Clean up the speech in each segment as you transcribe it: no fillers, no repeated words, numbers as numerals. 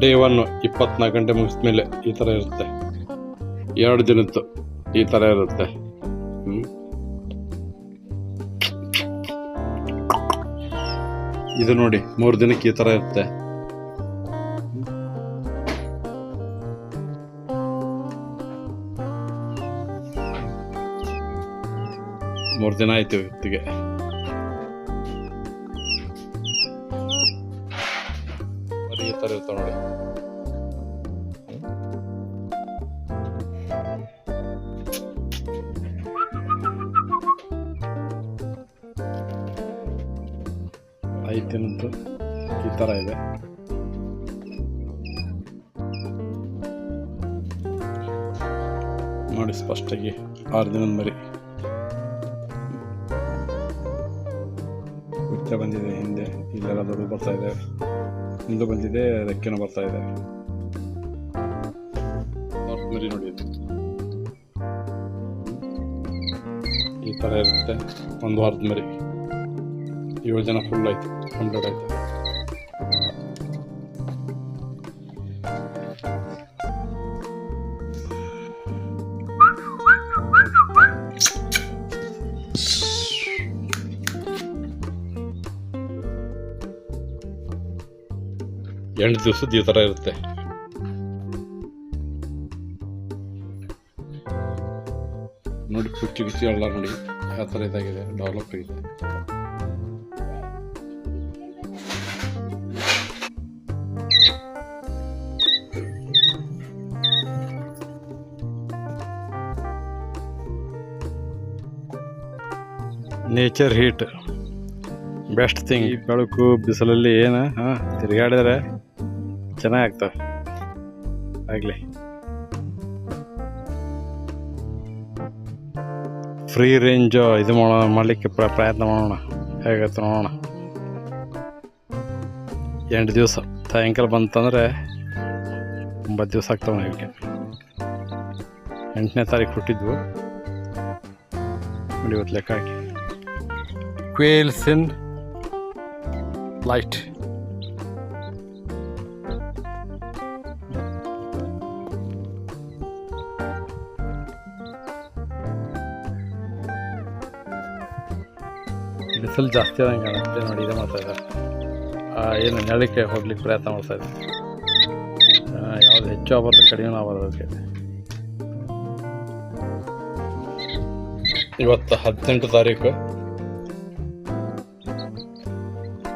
Day 1 24 ಗಂಟೆ ಮುಗಿದ ಮೇಲೆ ಈ ಥರ ಇರುತ್ತೆ. 2 ದಿನದ್ದು ಈ ಥರ ಇರುತ್ತೆ. ಇದು ನೋಡಿ 3 ದಿನಕ್ಕೆ ಈ ಥರ ಇರುತ್ತೆ. ಮೂರು ದಿನ ಆಯ್ತು ಇವತ್ತಿಗೆ. ಈ ಥರ ಇರ್ತಾವೆ ನೋಡಿ. ಐತಿನಂತೂ ಈ ಥರ ಇದೆ. ನೋಡಿ ಸ್ಪಷ್ಟಾಗಿ 6 ದಿನದ ಮರಿ ಹುಚ್ಚ ಬಂದಿದೆ. ಹಿಂದೆ ಇಲ್ಲೆಲ್ಲ ದೊಡ್ಡ ಬರ್ತಾ ಇದೆ, ಹಿಂದೆ ಬಂದಿದೆ, ರೆಕ್ಕೆನೂ ಬರ್ತಾ ಇದೆ. ಮರಿ ನೋಡಿ ಈ ಥರ ಇರುತ್ತೆ. 1 ವಾರದ ಮರಿ 7 ಜನ ಫುಲ್ ಆಯ್ತು, 100 ಆಯ್ತು. ಎಂಟು ದಿವಸದ ಈ ಥರ ಇರುತ್ತೆ. ನೋಡಿ ಕುಚ್ಚು ಗಿಚ್ಚು ಎಲ್ಲ ನೋಡಿ ಯಾವ ಥರ ಇದಾಗಿದೆ, ಡೆವಲಪ್ ಆಗಿದೆ. Nature heat best thing. ಈ ಬೆಳಕು ಬಿಸಿಲಲ್ಲಿ ಏನು ತಿರುಗಾಡಿದ್ರೆ ಚೆನ್ನಾಗಾಗ್ತವೆ. ಆಗಲಿ ಫ್ರೀ ರೇಂಜ್ ಇದು ಮಾಡಲಿಕ್ಕೆ ಪ್ರಯತ್ನ ಮಾಡೋಣ, ಹೇಗತ್ತೆ ನೋಡೋಣ. 8 ದಿವಸ ಸಾಯಂಕಾಲ ಬಂತಂದರೆ 9 ದಿವಸ ಆಗ್ತವೆ. ನಾವಿಗೆ 8ನೇ ತಾರೀಕು ಹುಟ್ಟಿದ್ವು ನೋಡಿ, ಇವತ್ತು ಲೆಕ್ಕ ಹಾಕಿ. ಕ್ವೇಲ್ಸ್ ಇನ್ ಲೈಟ್. ಬಿಸಿಲು ಜಾಸ್ತಿ ಆದಂಗೆ ಕಾಣುತ್ತೆ ನೋಡಿ. ಇದು ಮಾಡ್ತಾ ಇದ್ದಾರೆ, ಏನು ನೆಲಕ್ಕೆ ಹೋಗ್ಲಿಕ್ಕೆ ಪ್ರಯತ್ನ ಮಾಡ್ತಾ ಇದ್ದಾರೆ. ಯಾವುದು ಹೆಚ್ಚು ಆಗಬಾರ್ದು, ಕಡಿಮೆ ಆಗಬಾರ್ದು. ಅದಕ್ಕೆ ಇವತ್ತು 18 ತಾರೀಕು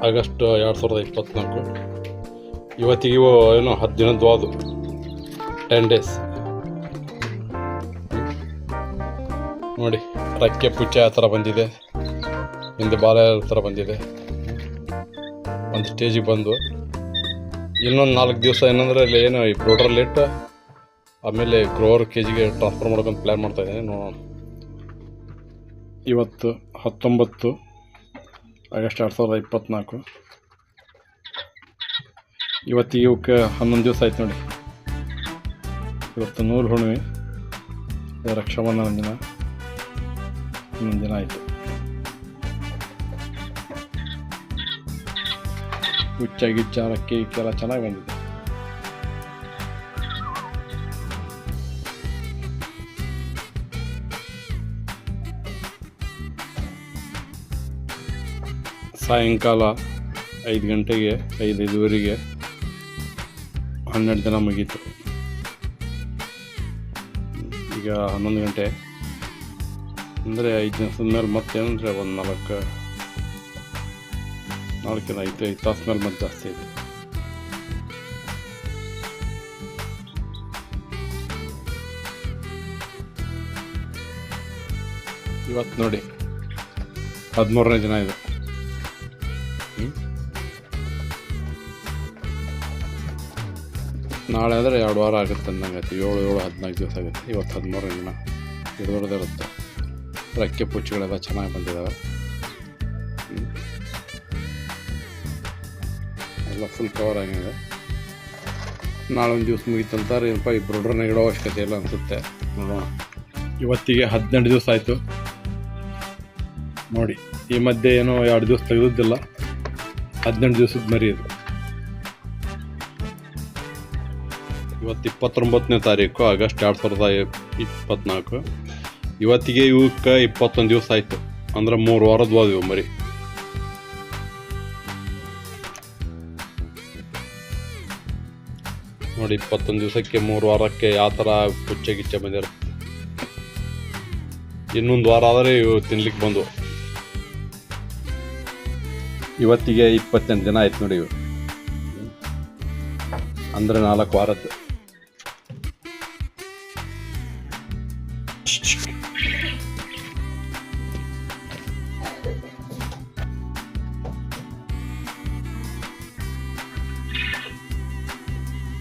ಆಗಸ್ಟ್ 2024. ಇವತ್ತಿಗೆ ಇವು ಏನೋ 10 ದಿನದ್ದು ಅದು 10 ಡೇಸ್ ನೋಡಿ. ರೆಕ್ಕೆ ಪುಚ್ಚ ಆ ಥರ ಬಂದಿದೆ, ಹಿಂದೆ ಬಾಲ ಥರ ಬಂದಿದೆ. ಒಂದು ಸ್ಟೇಜಿಗೆ ಬಂದು ಇನ್ನೊಂದು 4 ದಿವಸ ಏನಂದರೆ ಅಲ್ಲಿ ಏನು ಈ ಬ್ರೋಡರ್ ಲೇಟ್ ಆಮೇಲೆ ಗ್ರೋವರ್ KGಗೆ ಟ್ರಾನ್ಸ್ಫರ್ ಮಾಡೋಕ್ಕಂತ ಪ್ಲ್ಯಾನ್ ಮಾಡ್ತಾಯಿದ್ದೀನಿ. ನೋಡೋಣ. ಇವತ್ತು 19 ಆಗಸ್ಟ್ 2024. ಇವತ್ತಿಗೆ ಇವಕ್ಕೆ 11 ದಿವಸ ಆಯ್ತು ನೋಡಿ. ಇವತ್ತು ನೂಲು ಹುಣ್ಣಿಮೆ, ರಕ್ಷಾಬಂಧನ ದಿನ, 11 ದಿನ ಆಯಿತು. ಹುಚ್ಚ ಗಿಚ್ಚ ರಕ್ಕೆ ಗಿಕ್ಕೆಲ್ಲ ಚೆನ್ನಾಗಿ ಬಂದಿದೆ. ಸಾಯಂಕಾಲ 5 ಗಂಟೆಗೆ 5:05 12 ದಿನ ಮುಗೀತು. ಈಗ 11 ಗಂಟೆ ಅಂದರೆ 5 ದಿವಸದ ಮೇಲೆ ಮತ್ತೇನಂದರೆ ಒಂದು 4-5 ತಾಸು ಮೇಲೆ ಮತ್ತೆ ಜಾಸ್ತಿ ಇದೆ. ಇವತ್ತು ನೋಡಿ 13ನೇ ದಿನ ಇದೆ. ನಾಳೆ ಅಂದರೆ 2 ವಾರ ಆಗುತ್ತೆ ಅಂದಂಗೆ ಆಯ್ತು. 7-14 ದಿವಸ ಆಗುತ್ತೆ. ಇವತ್ತು 13ನೇ ದಿನ. ಇರುತ್ತೆ. ರೆಕ್ಕೆ ಪುಚ್ಚಗಳೆಲ್ಲ ಚೆನ್ನಾಗಿ ಬಂದಿದ್ದಾವೆ. ಎಲ್ಲ ಫುಲ್ ಕವರ್ ಆಗಿದೆ. ನಾಳೆ ಒಂದು ದಿವಸ ಮುಗಿತಂತಾರೆ. ಏನಪ್ಪ ಈ ಬ್ರೋಡ್ರನ್ನ ಇಡೋ ಅವಶ್ಯಕತೆ ಇಲ್ಲ ಅನಿಸುತ್ತೆ. ನೋಡೋಣ. ಇವತ್ತಿಗೆ 18 ದಿವಸ ಆಯಿತು ನೋಡಿ. ಈ ಮಧ್ಯೆ ಏನೋ 2 ದಿವಸ ತೆಗೆದಿದ್ದಿಲ್ಲ. 18 ದಿವಸದ ಮರಿ ಇದು. ಇವತ್ತು 29ನೇ ತಾರೀಕು ಆಗಸ್ಟ್ 2024. ಇವತ್ತಿಗೆ ಇವಕ್ಕೆ 21 ದಿವಸ ಆಯಿತು. ಅಂದ್ರೆ 3 ವಾರದ ಹೋದ್ವು ಮರಿ. ನೋಡಿ 21 ದಿವಸಕ್ಕೆ 3 ವಾರಕ್ಕೆ ಯಾವ ಥರ ಪುಚ್ಚೆ ಗಿಚ್ಚೆ ಬಂದಿರುತ್ತೆ. ಇನ್ನೊಂದು ವಾರ ಆದರೆ ಇವು ತಿನ್ಲಿಕ್ಕೆ ಬಂದು. ಇವತ್ತಿಗೆ 28 ದಿನ ಆಯ್ತು ನೋಡಿ ಇವು. ಅಂದರೆ 4 ವಾರದ್ದು.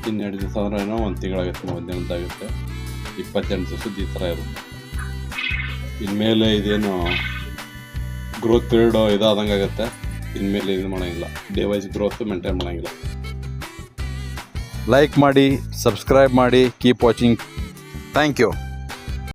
ಇನ್ನೆರಡು ದಿವಸ ಅಂದ್ರೆ ಏನೋ 1 ತಿಂಗಳಾಗುತ್ತೆ, 1 ದಿನದಾಗುತ್ತೆ. 28 ದಿವಸದ್ದು ಈ ಥರ ಇರುತ್ತೆ. ಇನ್ಮೇಲೆ ಇದೇನು ಗ್ರೋತ್ ಪೀರಿಯಡ್ ಇದಾದಂಗೆ ಆಗುತ್ತೆ. ಇನ್ಮೇಲೆ ಇದು ಮಾಡೋಂಗಿಲ್ಲ, ಡೇ ವೈಸ್ ಗ್ರೋತ್ ಮೇಂಟೈನ್ ಮಾಡೋಂಗಿಲ್ಲ. ಲೈಕ್ ಮಾಡಿ, ಸಬ್ಸ್ಕ್ರೈಬ್ ಮಾಡಿ, ಕೀಪ್ ವಾಚಿಂಗ್. Thank you.